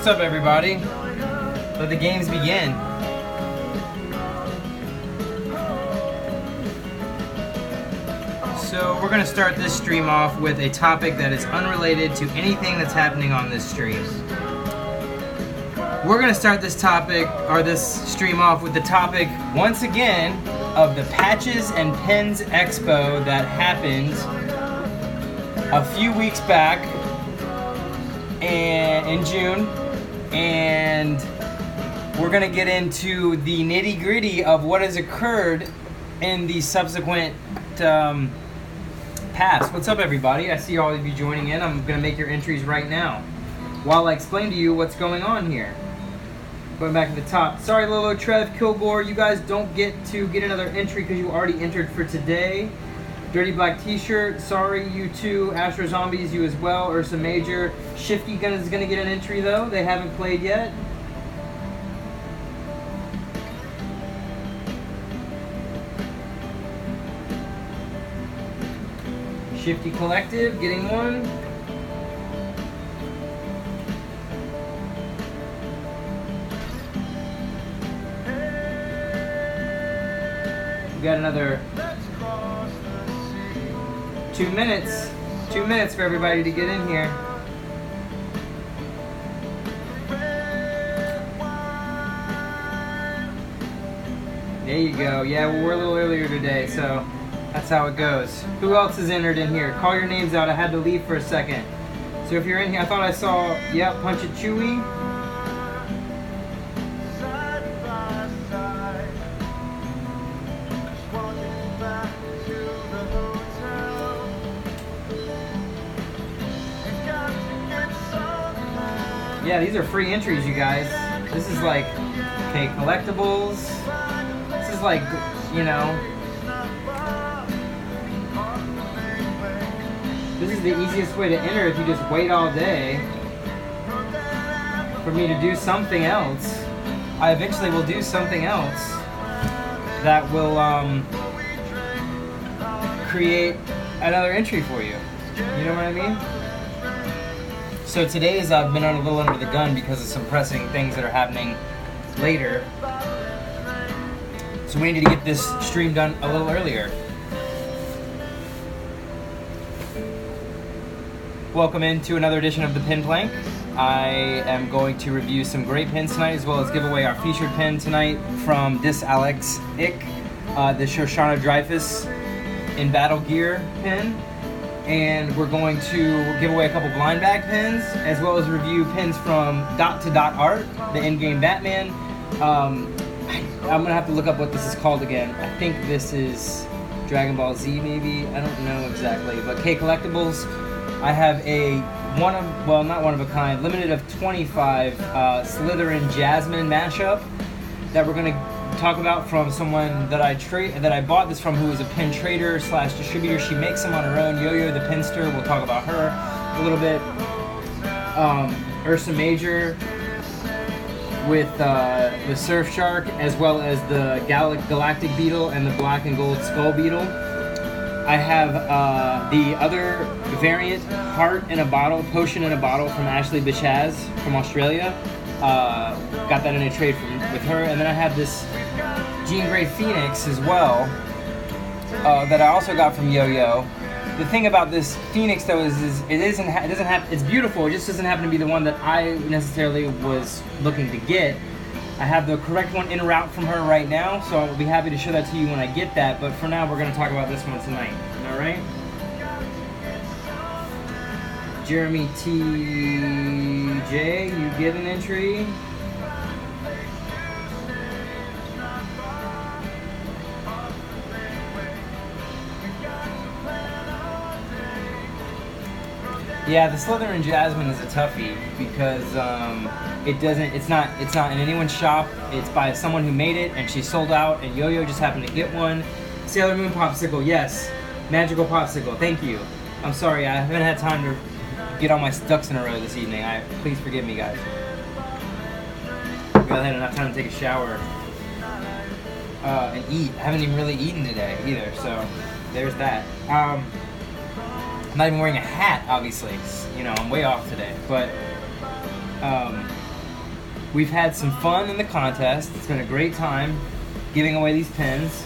up, everybody? Let the games begin. So we're going to start this stream off with a topic that is unrelated to anything that's happening on this stream. We're going to start this topic, or this stream off with the topic, once again, of the Patches and Pens Expo that happened a few weeks back in June. And we're going to get into the nitty-gritty of what has occurred in the subsequent past. What's up, everybody? I see all of you joining in. I'm going to make your entries right now while I explain to you what's going on here. Going back to the top. Sorry, Lolo, Trev, Kilgore, you guys don't get to get another entry because you already entered for today. Dirty Black T-shirt, sorry, you too. Astro Zombies, you as well. Ursa Major. Shifty Gun is going to get an entry, though. They haven't played yet. Shifty Collective, getting one. We got another 2 minutes. 2 minutes for everybody to get in here. There you go. Yeah, well, we're a little earlier today, so that's how it goes. Who else is entered in here? Call your names out. I had to leave for a second. So if you're in here, I thought I saw, yep, Punch It Chewy. Yeah, these are free entries, you guys. This is like, okay, collectibles. This is like, you know, this is the easiest way to enter if you just wait all day for me to do something else. I eventually will do something else that will create another entry for you. You know what I mean? So today's I've been a little under the gun because of some pressing things that are happening later. So we needed to get this stream done a little earlier. Welcome into another edition of the Pin Plank. I am going to review some great pins tonight, as well as give away our featured pin tonight from Dis Alex Ick, the Shoshana Dreyfus in Battle Gear pin. And we're going to give away a couple blind bag pins, as well as review pins from Dot to Dot Art, the in-game Batman. I'm gonna have to look up what this is called again. I think this is Dragon Ball Z, maybe. I don't know exactly. But K Collectibles, I have a not one of a kind, limited of 25 Slytherin Jasmine mashup that we're gonna talk about from someone that I bought this from, who is a pin trader / distributor. She makes them on her own. Yo-Yo the Pinster, we'll talk about her a little bit. Ursa Major with the Surf Shark, as well as the Galactic Beetle and the Black and Gold Skull Beetle. I have the other variant, Heart in a Bottle, Potion in a Bottle, from Ashley Bichaz from Australia. Got that in a trade with her. And then I have this Jean Grey Phoenix as well, that I also got from Yo-Yo. The thing about this Phoenix, though, is it's beautiful. It just doesn't happen to be the one that I necessarily was looking to get. I have the correct one en route from her right now, so I'll be happy to show that to you when I get that. But for now, we're going to talk about this one tonight. All right? Jeremy TJ, you get an entry. Yeah, the Slytherin Jasmine is a toughie because it's not in anyone's shop. It's by someone who made it, and she sold out, and Yo-Yo just happened to get one. Sailor Moon Popsicle, yes. Magical Popsicle, thank you. I'm sorry, I haven't had time to get all my ducks in a row this evening. Please forgive me, guys. I had enough time to take a shower and eat. I haven't even really eaten today either, so there's that. I'm not even wearing a hat, obviously. You know, I'm way off today, but We've had some fun in the contest. It's been a great time giving away these pins.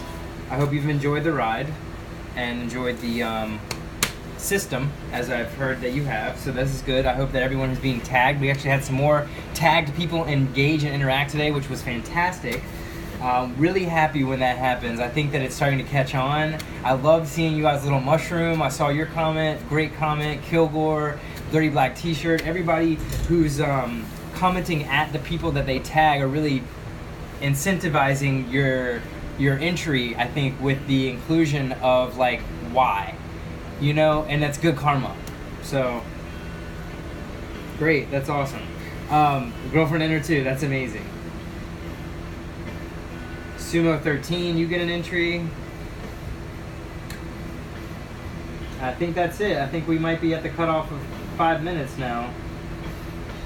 I hope you've enjoyed the ride and enjoyed the system, as I've heard that you have. So this is good. I hope that everyone is being tagged. We actually had some more tagged people engage and interact today, which was fantastic. Really happy when that happens. I think that it's starting to catch on. I love seeing you guys' little mushroom. I saw your comment, great comment. Kilgore, Dirty Black T-shirt. Everybody who's commenting at the people that they tag are really incentivizing your entry, I think, with the inclusion of like why, you know, and that's good karma. So great, that's awesome. Girlfriend entered too, that's amazing. Sumo 13, you get an entry. I think that's it. I think we might be at the cutoff of 5 minutes now.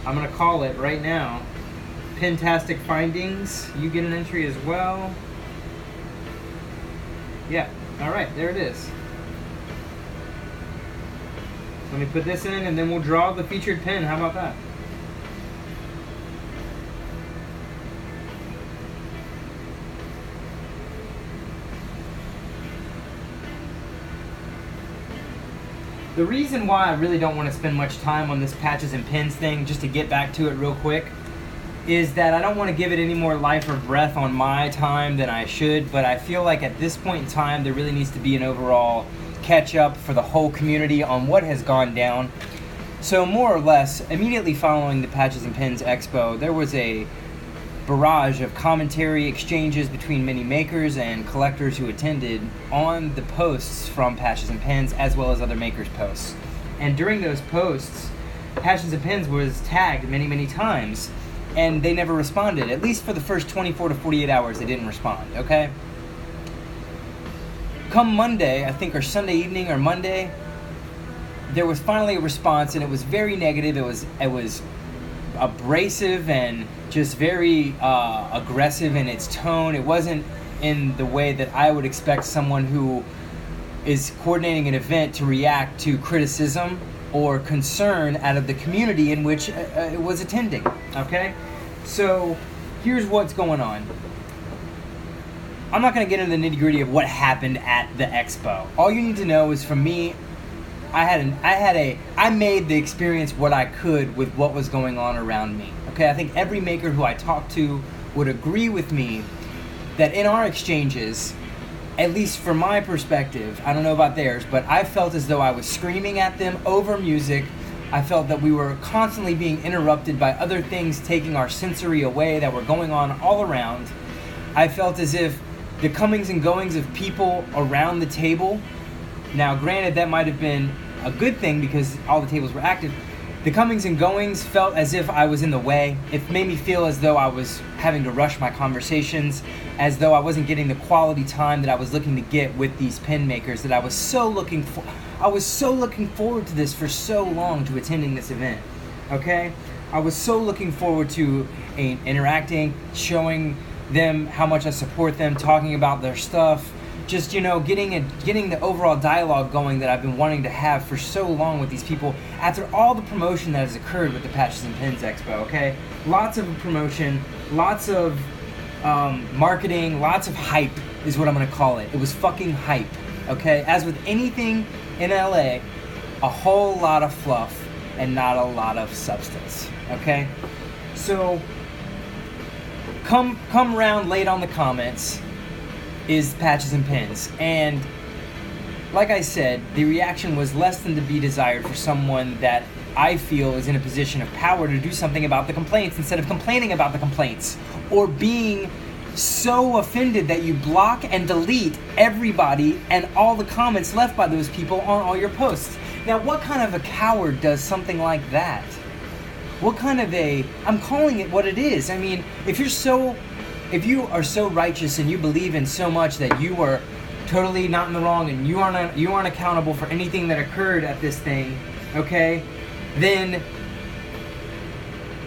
I'm gonna call it right now. Pintastic Findings, you get an entry as well. Yeah, all right, there it is. Let me put this in and then we'll draw the featured pin. How about that? The reason why I really don't want to spend much time on this patches and pins thing, just to get back to it real quick, is that I don't want to give it any more life or breath on my time than I should, but I feel like at this point in time there really needs to be an overall catch up for the whole community on what has gone down. So more or less, immediately following the Patches and Pins Expo, there was a barrage of commentary exchanges between many makers and collectors who attended on the posts from Patches and Pins, as well as other makers' posts. And during those posts, Patches and Pins was tagged many, many times, and they never responded. At least for the first 24 to 48 hours, they didn't respond, okay? Come Monday, I think, or Sunday evening or Monday, there was finally a response, and it was very negative. It was abrasive and just very aggressive in its tone. It wasn't in the way that I would expect someone who is coordinating an event to react to criticism or concern out of the community in which it was attending, okay? So here's what's going on. I'm not going to get into the nitty-gritty of what happened at the expo. All you need to know is from me, I made the experience what I could with what was going on around me. Okay, I think every maker who I talked to would agree with me that in our exchanges, at least from my perspective, I don't know about theirs, but I felt as though I was screaming at them over music. I felt that we were constantly being interrupted by other things taking our sensory away that were going on all around. I felt as if the comings and goings of people around the table, now granted that might have been a good thing because all the tables were active, the comings and goings felt as if I was in the way. It made me feel as though I was having to rush my conversations, as though I wasn't getting the quality time that I was looking to get with these pin makers that I was so looking for. I was so looking forward to this for so long, to attending this event, okay? I was so looking forward to interacting, showing them how much I support them, talking about their stuff, just, you know, getting the overall dialogue going that I've been wanting to have for so long with these people after all the promotion that has occurred with the Patches and Pins Expo, okay? Lots of promotion, lots of marketing, lots of hype is what I'm gonna call it. It was fucking hype, okay? As with anything in LA, a whole lot of fluff and not a lot of substance, okay? So come around late on the comments is Patches and Pins, and like I said, the reaction was less than to be desired for someone that I feel is in a position of power to do something about the complaints instead of complaining about the complaints, or being so offended that you block and delete everybody and all the comments left by those people on all your posts. Now, what kind of a coward does something like that? What kind of I'm calling it what it is. I mean, if you are so righteous and you believe in so much that you are totally not in the wrong and you aren't accountable for anything that occurred at this thing, okay, then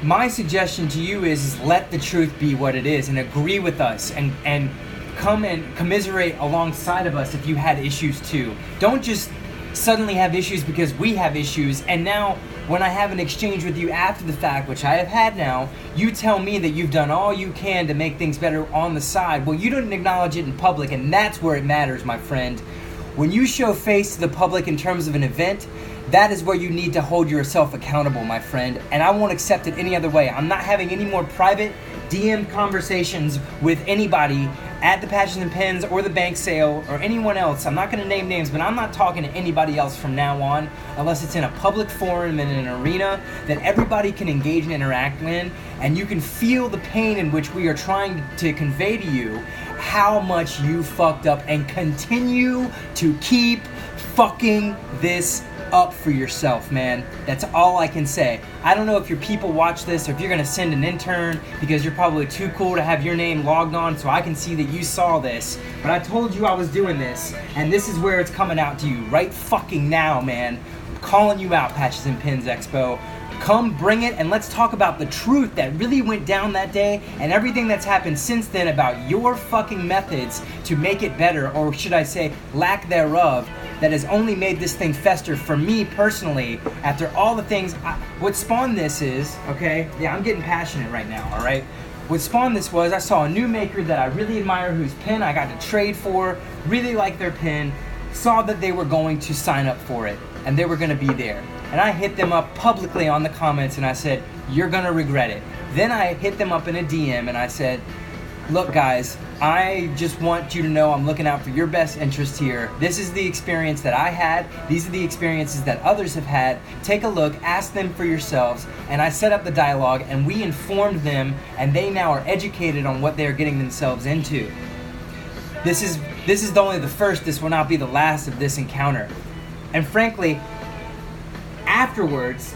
my suggestion to you is let the truth be what it is and agree with us and come and commiserate alongside of us if you had issues too. Don't just suddenly have issues because we have issues and now when I have an exchange with you after the fact, which I have had now, you tell me that you've done all you can to make things better on the side. Well, you didn't acknowledge it in public, and that's where it matters, my friend. When you show face to the public in terms of an event, that is where you need to hold yourself accountable, my friend. And I won't accept it any other way. I'm not having any more private DM conversations with anybody at the Patches and Pens or the bank sale or anyone else. I'm not going to name names, but I'm not talking to anybody else from now on unless it's in a public forum and in an arena that everybody can engage and interact in, and you can feel the pain in which we are trying to convey to you how much you fucked up, and continue to keep fucking this up for yourself, man. That's all I can say. I don't know if your people watch this or if you're gonna send an intern, because you're probably too cool to have your name logged on so I can see that you saw this. But I told you I was doing this, and this is where it's coming out to you right fucking now, man. I'm calling you out, Patches and Pins Expo. Come bring it, and let's talk about the truth that really went down that day and everything that's happened since then about your fucking methods to make it better, or should I say lack thereof, that has only made this thing fester for me personally. After all the things, what spawned this is, okay, yeah, I'm getting passionate right now, all right? What spawned this was, I saw a new maker that I really admire, whose pen I got to trade for, really liked their pen, saw that they were going to sign up for it, and they were gonna be there. And I hit them up publicly on the comments, and I said, you're gonna regret it. Then I hit them up in a DM, and I said, look guys, I just want you to know I'm looking out for your best interest here. This is the experience that I had. These are the experiences that others have had. Take a look, ask them for yourselves. And I set up the dialogue, and we informed them, and they now are educated on what they're getting themselves into. This is only the first. This will not be the last of this encounter. And frankly, afterwards,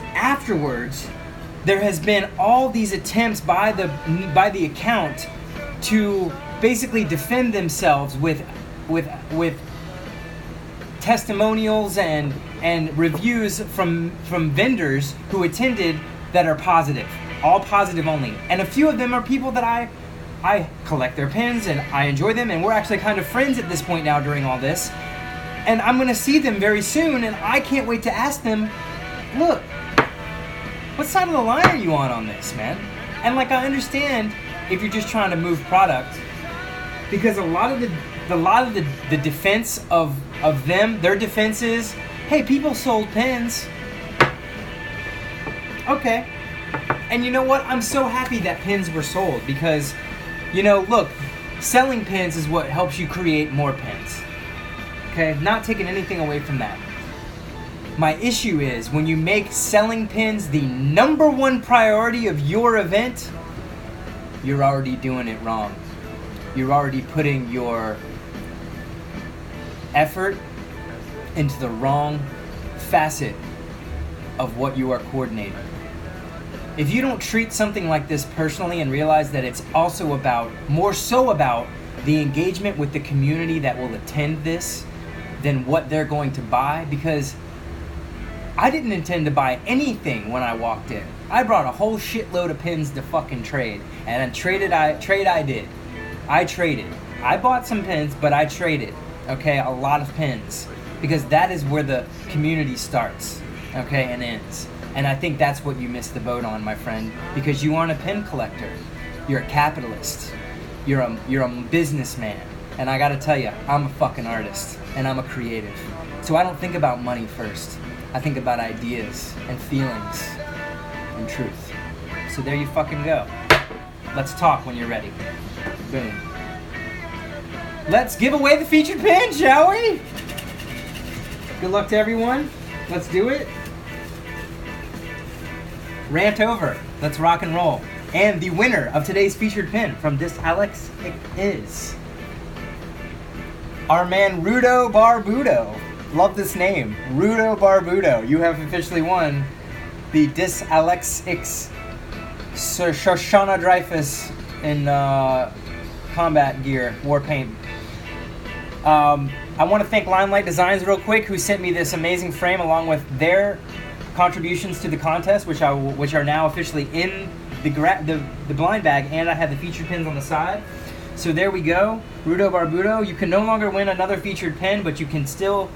there has been all these attempts by the account to basically defend themselves with testimonials and reviews from vendors who attended that are positive, all positive only. And a few of them are people that I collect their pens and I enjoy them, and we're actually kind of friends at this point now during all this. And I'm gonna see them very soon, and I can't wait to ask them, look, what side of the line are you on this, man? And like, I understand if you're just trying to move product, because a lot of the defense of them, their defense is, hey, people sold pens. Okay. And you know what? I'm so happy that pens were sold, because, you know, look, selling pens is what helps you create more pens. Okay? Not taking anything away from that. My issue is when you make selling pens the #1 priority of your event, you're already doing it wrong. You're already putting your effort into the wrong facet of what you are coordinating. If you don't treat something like this personally and realize that it's also about, more so about, the engagement with the community that will attend this than what they're going to buy, because I didn't intend to buy anything when I walked in. I brought a whole shitload of pens to fucking trade, and I did. I traded. I bought some pens, but I traded, okay, a lot of pens, because that is where the community starts, okay, and ends. And I think that's what you missed the boat on, my friend, because you aren't a pen collector. You're a capitalist. You're a businessman. And I gotta tell you, I'm a fucking artist, and I'm a creative. So I don't think about money first. I think about ideas and feelings and truth. So there you fucking go. Let's talk when you're ready. Boom. Let's give away the featured pin, shall we? Good luck to everyone. Let's do it. Rant over. Let's rock and roll. And the winner of today's featured pin from Dis Alex is our man Rudo Barbudo. Love this name, Rudo Barbudo. You have officially won the Dis Alex X Sir Shoshana Dreyfus in combat gear, war paint. I want to thank Limelight Designs real quick, who sent me this amazing frame along with their contributions to the contest, which are now officially in the blind bag, and I have the featured pins on the side. So there we go, Rudo Barbudo. You can no longer win another featured pin, but you can still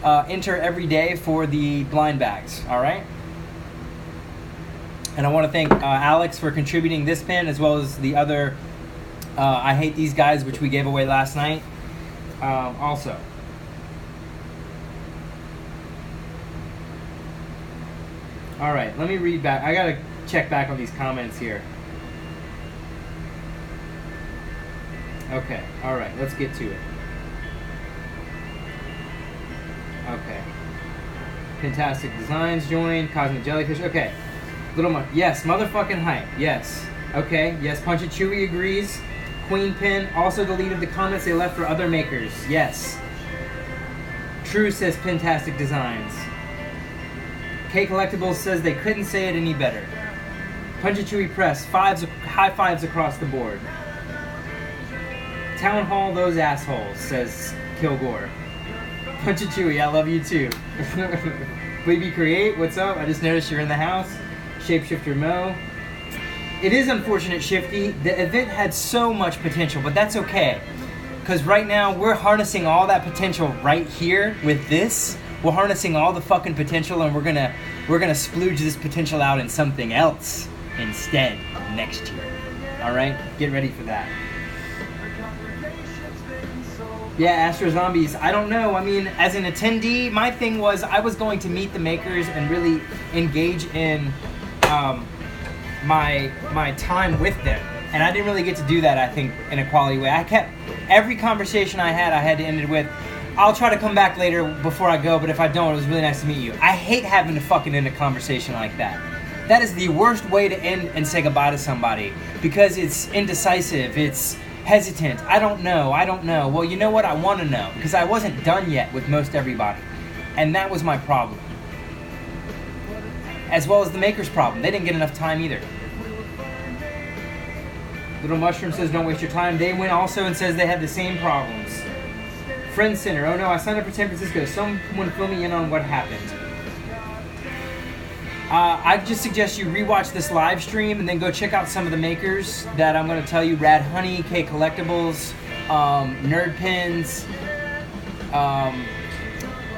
enter every day for the blind bags. All right. And I want to thank Alex for contributing this pin, as well as the other I Hate These Guys, which we gave away last night. Also. All right, let me read back. I gotta check back on these comments here. Okay, all right, let's get to it. Okay. Fantastic Designs joined. Cosmic Jellyfish. Okay. Yes, motherfucking hype. Yes. Okay. Yes, Punch It Chewy agrees. Queen Pin also deleted the comments they left for other makers. Yes. True says Fantastic Designs. K Collectibles says they couldn't say it any better. Punch It Chewy Press. High fives across the board. Town Hall, those assholes, says Kilgore. Punch It Chewy, I love you too. BB Create, what's up? I just noticed you're in the house. Shapeshifter Mo. It is unfortunate, Shifty. The event had so much potential, but that's okay. Because right now, we're harnessing all that potential right here with this. We're harnessing all the fucking potential, and we're gonna splooge this potential out in something else instead next year. Alright? Get ready for that. Yeah, Astro Zombies, I don't know. I mean, as an attendee, my thing was I was going to meet the makers and really engage in my time with them. And I didn't really get to do that, I think, in a quality way. I kept, every conversation I had to end it with, I'll try to come back later before I go, but if I don't, it was really nice to meet you. I hate having to fucking end a conversation like that. That is the worst way to end and say goodbye to somebody, because it's indecisive, it's hesitant. I don't know. Well, you know what? I want to know, because I wasn't done yet with most everybody. And that was my problem. As well as the maker's problem. They didn't get enough time either. Little Mushroom says, don't waste your time. They went also and says they had the same problems. Friend Center, oh no, I signed up for San Francisco. Someone fill me in on what happened. I just suggest you rewatch this live stream and then go check out some of the makers that I'm going to tell you. Rad Honey, K Collectibles, Nerd Pins.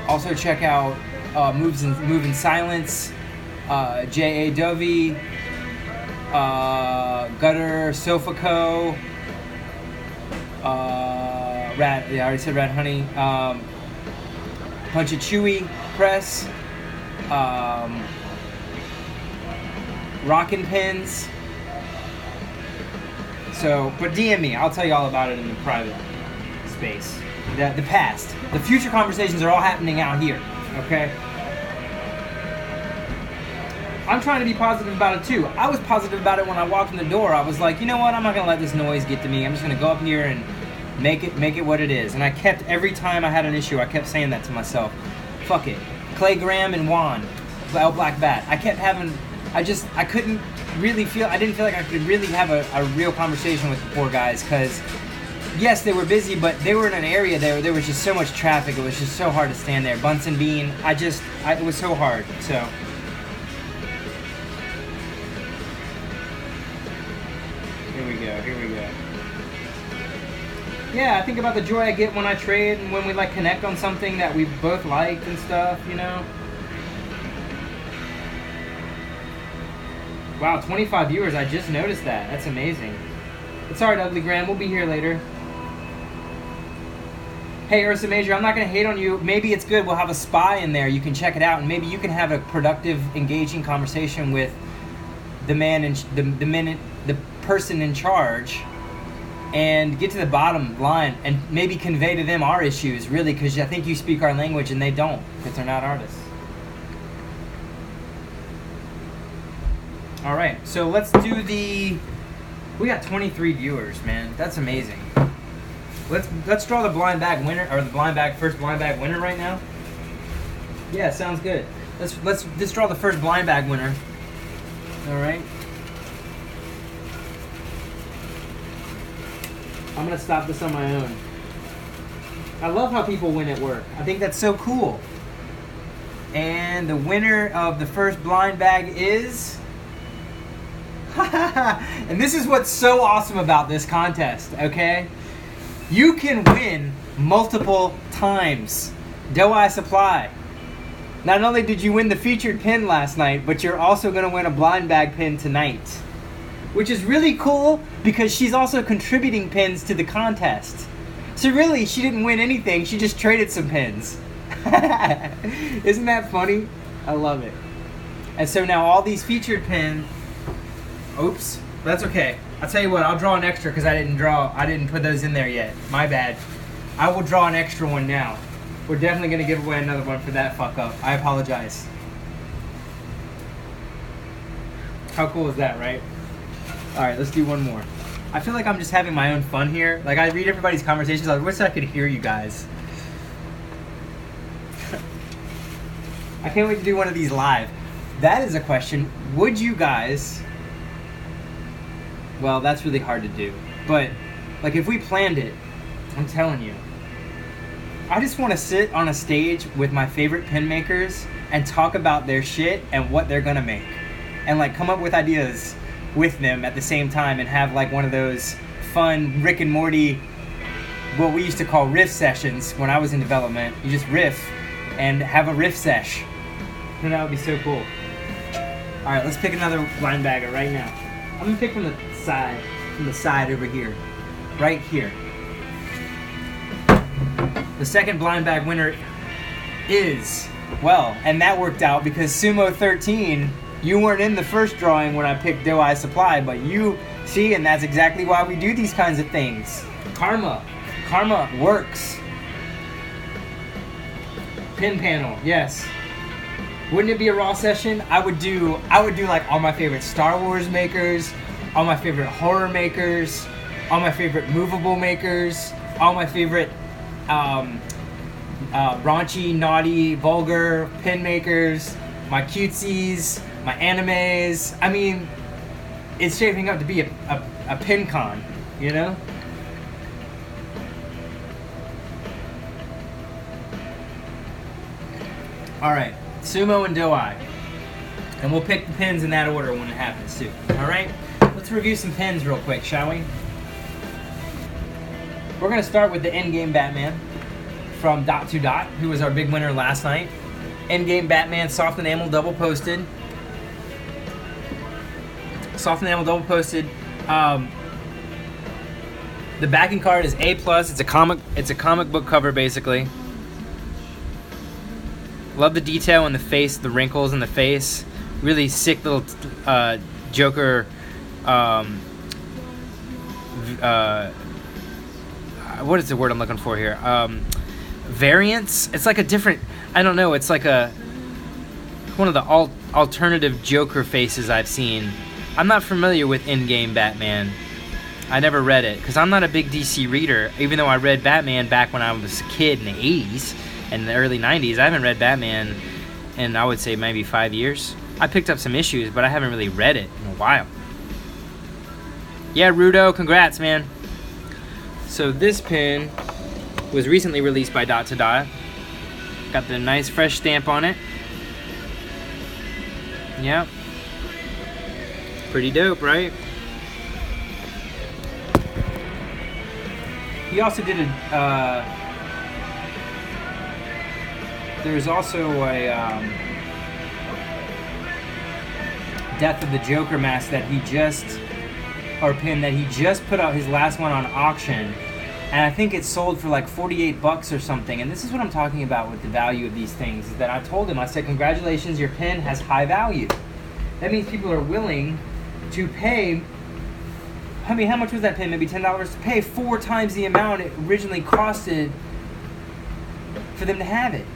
Also check out Move in Silence, J.A. Dovey, Gutter, Sofaco, I already said Rad Honey, Punch It Chewy Press, Rockin' Pins. So, but DM me. I'll tell you all about it in the private space. The past. The future conversations are all happening out here. Okay? I'm trying to be positive about it too. I was positive about it when I walked in the door. I was like, you know what? I'm not going to let this noise get to me. I'm just going to go up here and make it what it is. And I kept, every time I had an issue, I kept saying that to myself. Fuck it. Clay Graham and Juan. L Black Bat. I kept having... I couldn't really feel, I didn't feel like I could really have a real conversation with the poor guys, because, yes, they were busy, but they were in an area there was just so much traffic, it was just so hard to stand there. Bunsen Bean, it was so hard, so. Here we go. Yeah, I think about the joy I get when I trade and when we, like, connect on something that we both liked and stuff, you know? Wow, 25 viewers. I just noticed that. That's amazing. It's alright, Ugly Graham. We'll be here later. Hey, Ursa Major, I'm not going to hate on you. Maybe it's good. We'll have a spy in there. You can check it out, and maybe you can have a productive, engaging conversation with the man and the person in charge, and get to the bottom line, and maybe convey to them our issues, really, because I think you speak our language, and they don't, because they're not artists. All right, so let's do the. We got 23 viewers, man. That's amazing. Let's draw the blind bag winner, or the first blind bag winner right now. Yeah, sounds good. Let's draw the first blind bag winner. All right. I'm gonna stop this on my own. I love how people win at work. I think that's so cool. And the winner of the first blind bag is. And this is what's so awesome about this contest, okay? You can win multiple times. Do I supply? Not only did you win the featured pin last night, but you're also going to win a blind bag pin tonight. Which is really cool because she's also contributing pins to the contest. So really, she didn't win anything, she just traded some pins. Isn't that funny? I love it. And so now all these featured pins... Oops, that's okay. I'll tell you what, I'll draw an extra because I didn't put those in there yet. My bad. I will draw an extra one now. We're definitely going to give away another one for that fuck up. I apologize. How cool is that, right? Alright, let's do one more. I feel like I'm just having my own fun here. Like, I read everybody's conversations. I wish I could hear you guys. I can't wait to do one of these live. That is a question. Would you guys... Well, that's really hard to do. But, like, if we planned it, I'm telling you, I just want to sit on a stage with my favorite pin makers and talk about their shit and what they're gonna make. And, like, come up with ideas with them at the same time and have, like, one of those fun Rick and Morty, what we used to call riff sessions when I was in development. You just riff and have a riff sesh. And that would be so cool. Alright, let's pick another blind bagger right now. I'm gonna pick from the side over here. Right here. The second blind bag winner is, well, and that worked out because Sumo 13, you weren't in the first drawing when I picked Do I Supply, but you see, and that's exactly why we do these kinds of things. Karma works. Pin panel, yes. Wouldn't it be a raw session? I would do like all my favorite Star Wars makers, all my favorite horror makers, all my favorite movable makers, all my favorite raunchy, naughty, vulgar pin makers, my cutesies, my animes. I mean, it's shaping up to be a pin con, you know? Alright, Sumo and Do-I. And we'll pick the pins in that order when it happens too. Alright? Let's review some pins real quick, shall we? We're going to start with the Endgame Batman from Dot to Dot, who was our big winner last night. Endgame Batman, soft enamel, double posted. Soft enamel, double posted. The backing card is A+. It's a comic book cover, basically. Love the detail in the face, the wrinkles in the face. Really sick little Joker. What is the word I'm looking for here? Variants. It's like a different. I don't know. It's like one of the alternative Joker faces I've seen. I'm not familiar with in-game Batman. I never read it because I'm not a big DC reader. Even though I read Batman back when I was a kid in the 80s and the early 90s, I haven't read Batman in, I would say, maybe 5 years. I picked up some issues, but I haven't really read it in a while. Yeah, Rudo, congrats, man. So this pin was recently released by Dot to Dot. Got the nice fresh stamp on it. Yep. Pretty dope, right? He also did a, there's also a Death of the Joker mask that he just, or pin that he just put out his last one on auction. And I think it sold for like 48 bucks or something. And this is what I'm talking about with the value of these things, is that I told him, I said, congratulations, your pin has high value. That means people are willing to pay, I mean, how much was that pin? Maybe $10 to pay 4 times the amount it originally costed for them to have it.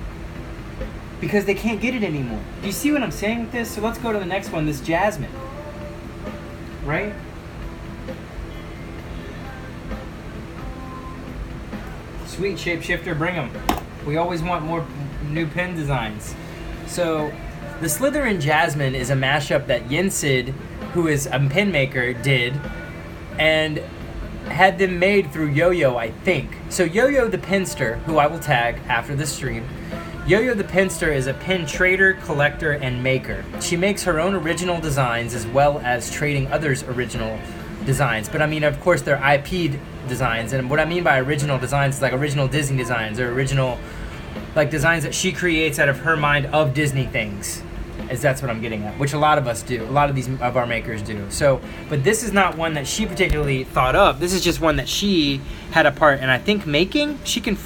Because they can't get it anymore. Do you see what I'm saying with this? So let's go to the next one, this Jasmine. Right? Sweet, shapeshifter, bring them. We always want more new pin designs. So, the Slytherin Jasmine is a mashup that Yensid, who is a pin maker, did, and had them made through Yo-Yo, I think. So Yo-Yo the Pinster, who I will tag after the stream, Yo-Yo the Pinster is a pin trader, collector, and maker. She makes her own original designs as well as trading others' original designs. But I mean, of course, they're IP'd designs, and what I mean by original designs is like original Disney designs or original like designs that she creates out of her mind of Disney things. Is that's what I'm getting at, which a lot of us do. A lot of these of our makers do. So, but this is not one that she particularly thought of. This is just one that she had a part, and I think making. She can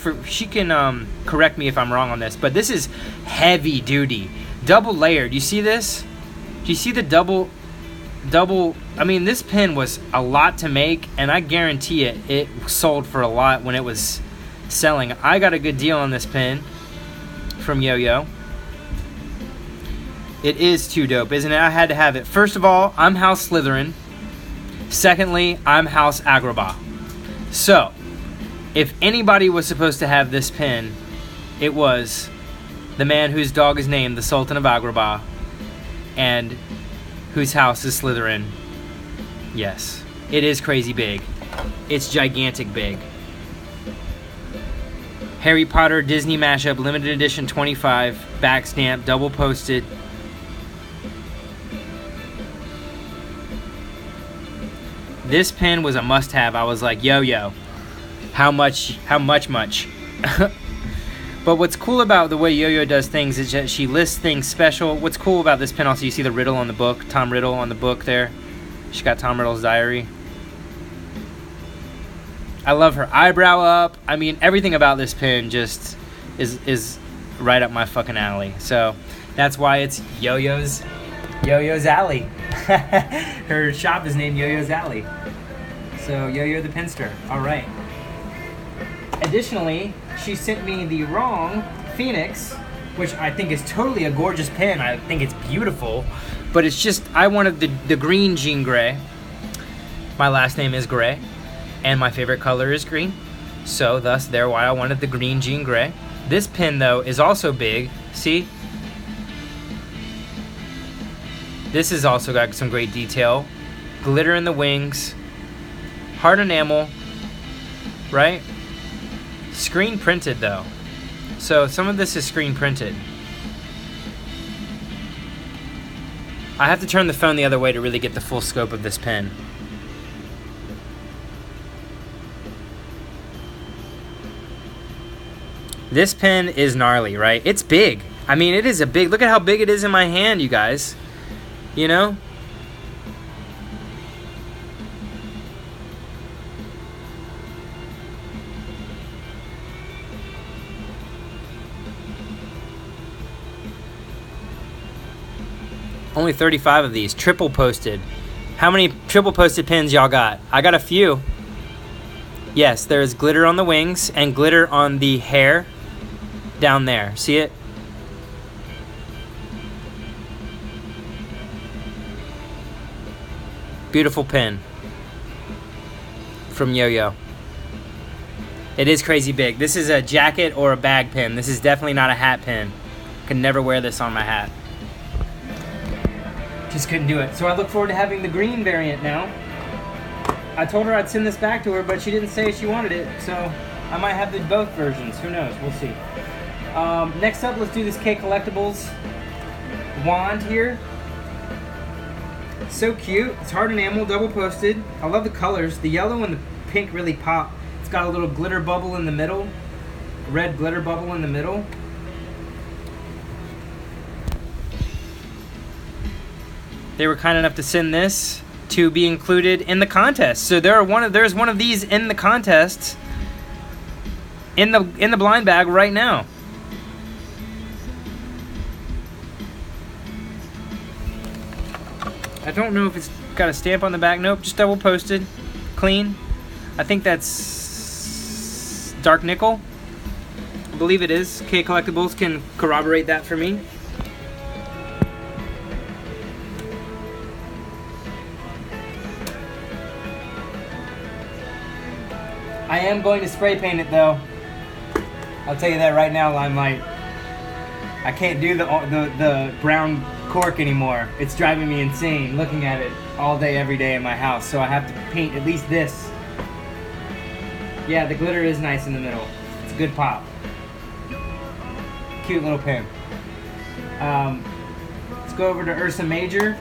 correct me if I'm wrong on this, but this is heavy duty, double layered. You see this? Do you see the double? I mean, this pin was a lot to make, and I guarantee it sold for a lot when it was selling. I got a good deal on this pin from Yo-Yo. It is too dope, isn't it? I had to have it. First of all, I'm House Slytherin. Secondly, I'm House Agrabah. So, if anybody was supposed to have this pin, it was the man whose dog is named the Sultan of Agrabah and whose house is Slytherin. Yes, it is crazy big. It's gigantic big. Harry Potter Disney mashup, limited edition 25, back stamp, double posted. This pin was a must-have. I was like, yo, how much? But what's cool about the way Yo-Yo does things is that she lists things special. What's cool about this pin also, you see the Riddle on the book, Tom Riddle on the book there. She got Tom Riddle's diary. I love her eyebrow up. I mean, everything about this pin just is right up my fucking alley. So that's why it's Yo-Yo's Alley. Her shop is named Yo-Yo's Alley. So Yo-Yo the Pinster. All right. Additionally, she sent me the wrong Phoenix, which I think is totally a gorgeous pin. I think it's beautiful, but it's just, I wanted the green Jean Grey. My last name is Grey, and my favorite color is green. So thus, there why I wanted the green Jean Grey. This pin though is also big. See? This has also got some great detail. Glitter in the wings. Hard enamel. Right? Screen printed though. So some of this is screen printed. I have to turn the phone the other way to really get the full scope of this pen. This pen is gnarly, right? It's big. I mean, it is a big, look at how big it is in my hand, you guys. You know? Only 35 of these, triple posted. How many triple posted pins y'all got? I got a few. Yes, there's glitter on the wings and glitter on the hair down there. See it? Beautiful pin from Yo-Yo. It is crazy big. This is a jacket or a bag pin. This is definitely not a hat pin. Could never wear this on my hat. Just couldn't do it. So I look forward to having the green variant now. I told her I'd send this back to her, but she didn't say she wanted it, so I might have both versions. Who knows? We'll see. Next up, let's do this K Collectibles wand here. So cute. It's hard enamel, double posted. I love the colors. The yellow and the pink really pop. It's got a little glitter bubble in the middle. Red glitter bubble in the middle. They were kind enough to send this to be included in the contest. So there's one of these in the contest in the blind bag right now. I don't know if it's got a stamp on the back. Nope, just double posted, clean. I think that's dark nickel. I believe it is. K Collectibles can corroborate that for me. I am going to spray paint it though. I'll tell you that right now, Limelight. I can't do the brown cork anymore. It's driving me insane looking at it all day, every day in my house. So I have to paint at least this. Yeah, the glitter is nice in the middle. It's a good pop. Cute little pen. Let's go over to Ursa Major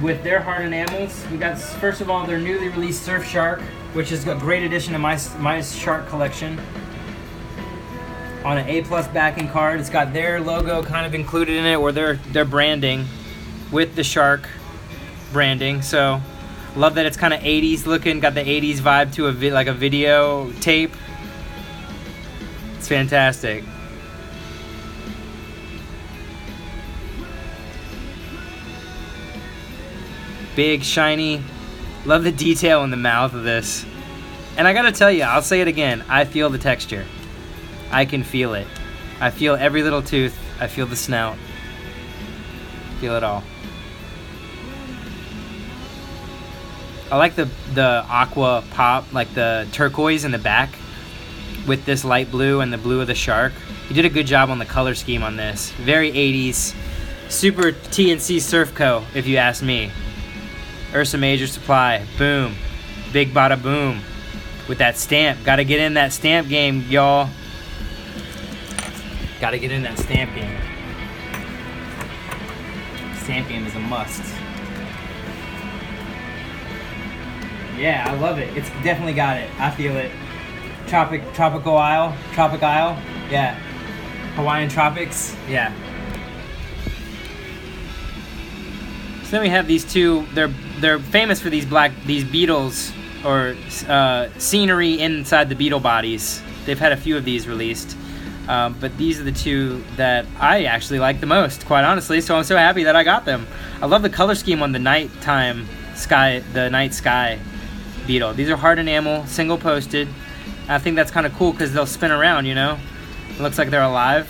with their hard enamels. We got, first of all, their newly released Surf Shark, which is a great addition to my shark collection. on an A+ backing card. It's got their logo kind of included in it, or their branding with the shark branding. So love that it's kind of 80s looking, got the 80s vibe to like a video tape. It's fantastic. Big, shiny. Love the detail in the mouth of this. And I gotta tell you, I'll say it again, I feel the texture. I can feel it. I feel every little tooth. I feel the snout. Feel it all. I like the aqua pop, like the turquoise in the back with this light blue and the blue of the shark. You did a good job on the color scheme on this. Very 80s. Super TNC Surf Co., if you ask me. Ursa Major Supply. Boom. Big bada boom. With that stamp. Gotta get in that stamp game, y'all. Gotta get in that stamp game. Stamp game is a must. Yeah, I love it. It's definitely got it. I feel it. Tropic Isle. Yeah. Hawaiian Tropics. Yeah. So then we have these two. They're famous for these beetles or scenery inside the beetle bodies. They've had a few of these released. But these are the two that I actually like the most, quite honestly, so I'm so happy that I got them. I love the color scheme on the nighttime sky, the night sky beetle. These are hard enamel, single posted. I think that's kind of cool because they'll spin around, you know? It looks like they're alive.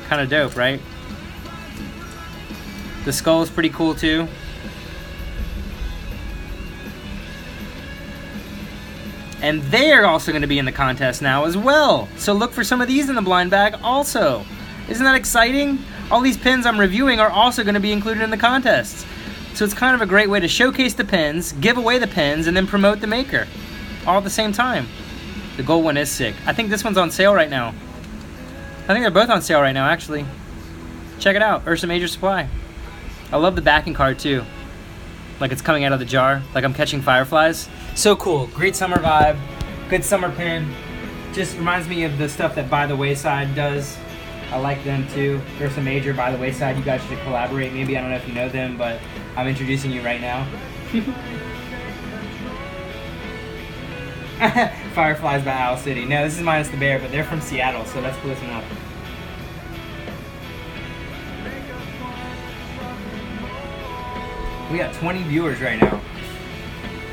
Kind of dope, right? The skull is pretty cool too. And they're also going to be in the contest now as well. So look for some of these in the blind bag also. Isn't that exciting? All these pins I'm reviewing are also going to be included in the contest. So it's kind of a great way to showcase the pins, give away the pins, and then promote the maker. All at the same time. The gold one is sick. I think this one's on sale right now. I think they're both on sale right now, actually. Check it out, Ursa Major Supply. I love the backing card too. Like it's coming out of the jar, like I'm catching fireflies. So cool, great summer vibe, good summer pin. Just reminds me of the stuff that By the Wayside does. I like them too. Ursa Major, By the Wayside, you guys should collaborate. Maybe, I don't know if you know them, but I'm introducing you right now. Fireflies by Owl City. No, this is Minus the Bear, but they're from Seattle, so that's close enough. We got 20 viewers right now.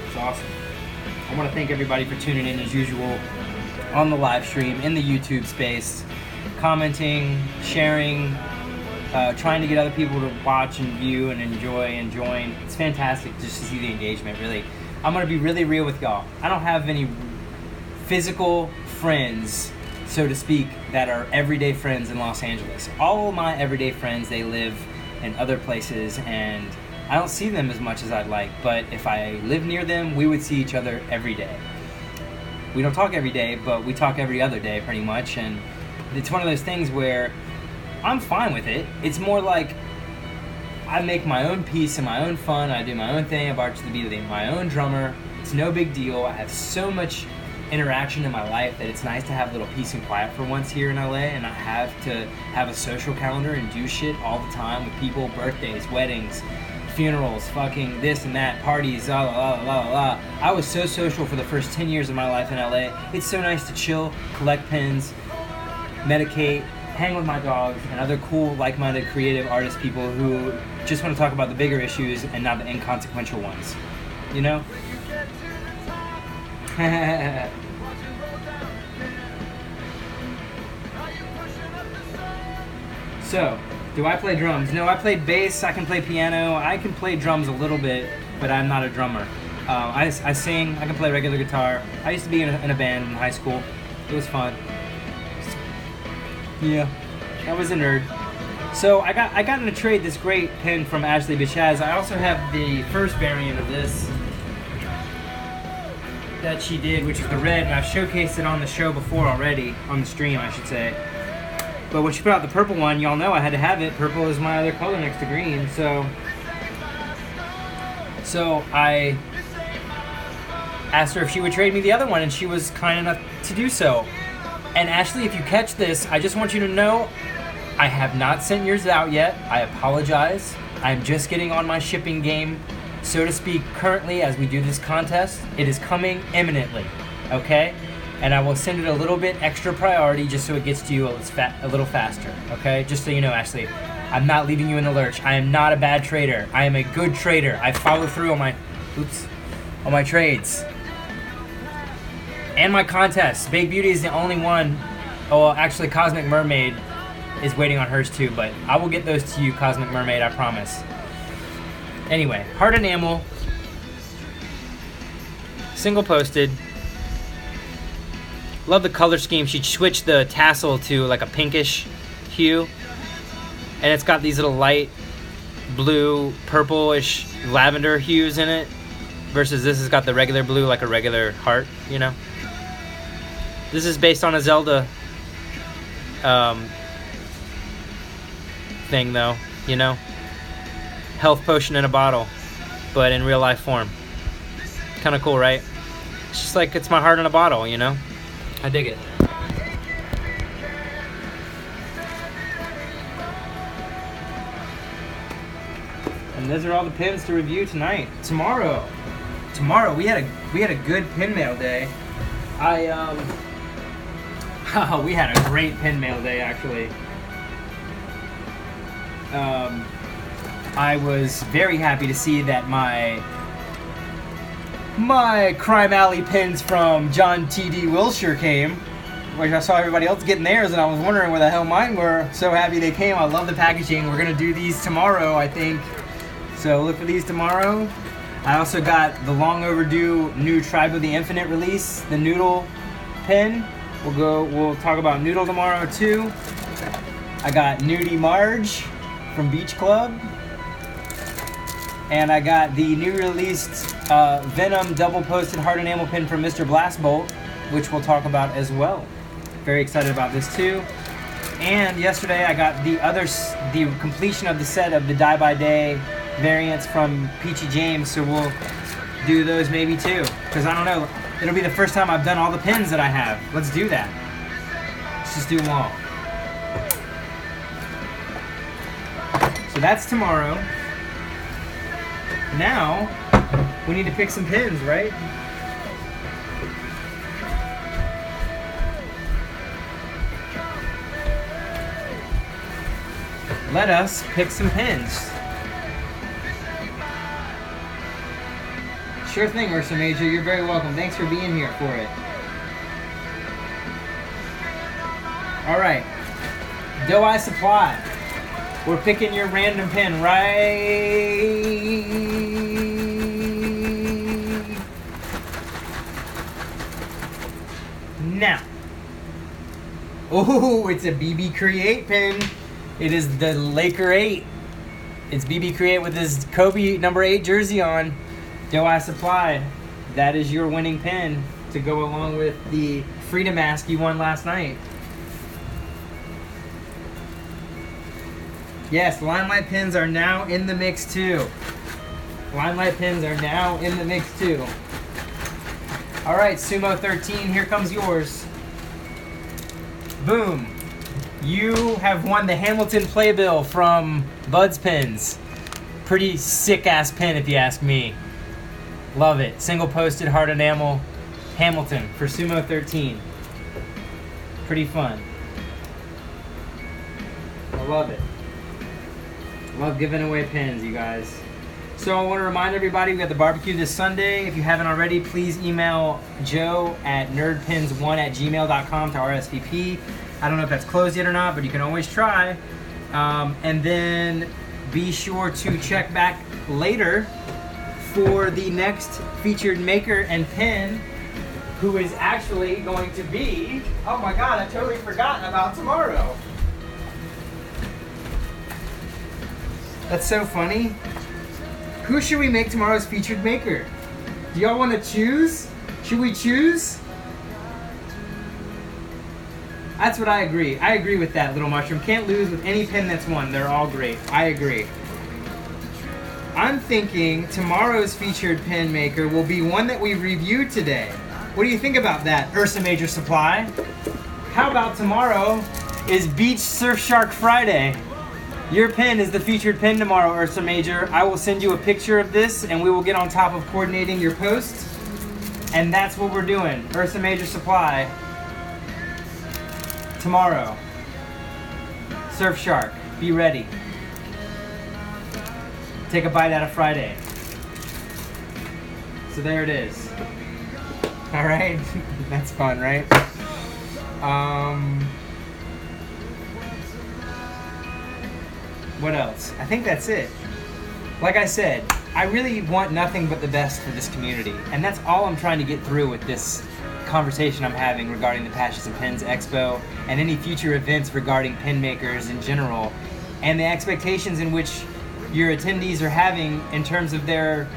It's awesome. I want to thank everybody for tuning in as usual on the live stream, in the YouTube space, commenting, sharing, trying to get other people to watch and view and enjoy and join. It's fantastic just to see the engagement, really. I'm going to be really real with y'all. I don't have any physical friends, so to speak, that are everyday friends in Los Angeles. All of my everyday friends, they live in other places, and I don't see them as much as I'd like, but if I live near them, we would see each other every day. We don't talk every day, but we talk every other day pretty much, and it's one of those things where I'm fine with it. It's more like I make my own peace and my own fun. I do my own thing. I've arched to be my own drummer. It's no big deal. I have so much interaction in my life that it's nice to have a little peace and quiet for once here in LA, and not have to have a social calendar and do shit all the time with people, birthdays, weddings, funerals, fucking this and that, parties, la la la la la. I was so social for the first 10 years of my life in LA. It's so nice to chill, collect pins, medicate, hang with my dogs, and other cool, like-minded, creative artist people who just want to talk about the bigger issues and not the inconsequential ones. You know? So, do I play drums? No, I play bass, I can play piano, I can play drums a little bit, but I'm not a drummer. I sing, I can play regular guitar. I used to be in a band in high school. It was fun. Yeah, I was a nerd. So I got in a trade this great pin from Ashley Bichaz. I also have the first variant of this that she did, which is the red, and I've showcased it on the show before already, on the stream I should say. But when she put out the purple one, y'all know I had to have it. Purple is my other color next to green, so I asked her if she would trade me the other one, and she was kind enough to do so. And Ashley, if you catch this, I just want you to know I have not sent yours out yet. I apologize. I'm just getting on my shipping game, so to speak, currently as we do this contest. It is coming imminently, okay? And I will send it a little bit extra priority just so it gets to you a little faster, okay? Just so you know, Ashley, I'm not leaving you in the lurch. I am not a bad trader. I am a good trader. I follow through on my trades. And my contests. Big Beauty is the only one. Oh, well, actually, Cosmic Mermaid is waiting on hers too, but I will get those to you, Cosmic Mermaid, I promise. Anyway, hard enamel. Single posted. Love the color scheme. She switched the tassel to like a pinkish hue. And it's got these little light blue, purplish, lavender hues in it. Versus this has got the regular blue, like a regular heart, you know? This is based on a Zelda thing though, you know? Health potion in a bottle, but in real life form. Kind of cool, right? It's just like it's my heart in a bottle, you know? I dig it. And those are all the pins to review tonight. Tomorrow we had a good pin mail day. We had a great pin mail day actually. I was very happy to see that my Crime Alley pins from John T.D. Wilshire came. Which I saw everybody else getting theirs and I was wondering where the hell mine were. So happy they came. I love the packaging. We're gonna do these tomorrow, I think. So look for these tomorrow. I also got the long overdue new Tribe of the Infinite release, the Noodle pin. We'll talk about Noodle tomorrow too. I got Nudie Marge from Beach Club. And I got the new released Venom double posted hard enamel pin from Mr. Blastbolt, which we'll talk about as well. Very excited about this too. And yesterday I got the completion of the set of the Die by Day variants from Peachy James, so we'll do those maybe too. Because I don't know, it'll be the first time I've done all the pins that I have. Let's do that. Let's just do them all. So that's tomorrow. Now, we need to pick some pins, right? Let us pick some pins. Sure thing, Ursa Major. You're very welcome. Thanks for being here for it. All right. Do-I Supply. We're picking your random pin right now. Oh, it's a BB Create pin. It is the Laker 8. It's BB Create with his Kobe number 8 jersey on. Do-I Supply. That is your winning pin to go along with the Frida Mask you won last night. Yes, Limelight pins are now in the mix too. Limelight pins are now in the mix too. All right, Sumo 13, here comes yours. Boom. You have won the Hamilton Playbill from Bud's Pins. Pretty sick ass pin if you ask me. Love it. Single posted hard enamel Hamilton for Sumo 13. Pretty fun. I love it. Love giving away pins, you guys. So I want to remind everybody we got the barbecue this Sunday. If you haven't already, please email Joe at nerdpins1@gmail.com to RSVP. I don't know if that's closed yet or not, but you can always try. And then be sure to check back later for the next featured maker and pin, who is actually going to be, oh my god, I totally forgot about tomorrow. That's so funny. Who should we make tomorrow's featured maker? Do y'all want to choose? Should we choose? That's what I agree. I agree with that, Little Mushroom. Can't lose with any pin that's won. They're all great. I agree. I'm thinking tomorrow's featured pin maker will be one that we reviewed today. What do you think about that, Ursa Major Supply? how about tomorrow is Beach Surfshark Friday? Your pin is the featured pin tomorrow, Ursa Major. I will send you a picture of this and we will get on top of coordinating your post. And that's what we're doing. Ursa Major Supply. Tomorrow. Surfshark. Be ready. Take a bite out of Friday. So there it is. Alright. That's fun, right? What else? I think that's it. Like I said, I really want nothing but the best for this community. And that's all I'm trying to get through with this conversation I'm having regarding the Patches and Pins Expo and any future events regarding pin makers in general and the expectations in which your attendees are having in terms of their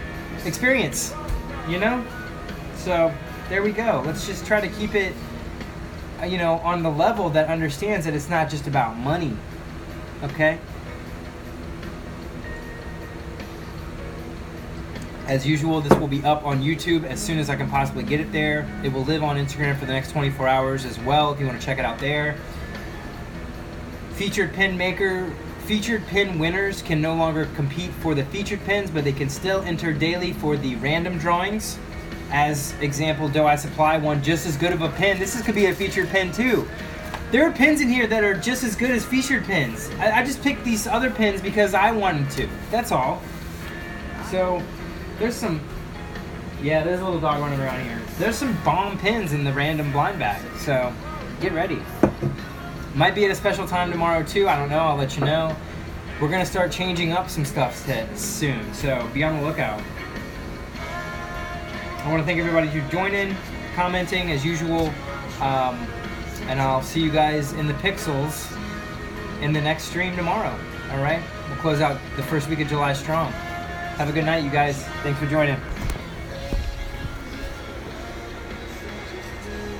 experience, you know? So there we go. Let's just try to keep it, you know, on the level that understands that it's not just about money, okay? As usual, this will be up on YouTube as soon as I can possibly get it there. It will live on Instagram for the next 24 hours as well if you want to check it out there. Featured pin winners can no longer compete for the featured pins, but they can still enter daily for the random drawings. As example, Do I Supply won just as good of a pin. This could be a featured pin too. There are pins in here that are just as good as featured pins. I just picked these other pins because I wanted to. That's all. So there's some, yeah, there's a little dog running around here. There's some bomb pins in the random blind bag. So get ready. Might be at a special time tomorrow too. I don't know. I'll let you know. We're gonna start changing up some stuff soon. So be on the lookout. I want to thank everybody who joined in, commenting as usual, and I'll see you guys in the pixels in the next stream tomorrow. All right, we'll close out the first week of July strong. Have a good night, you guys. Thanks for joining.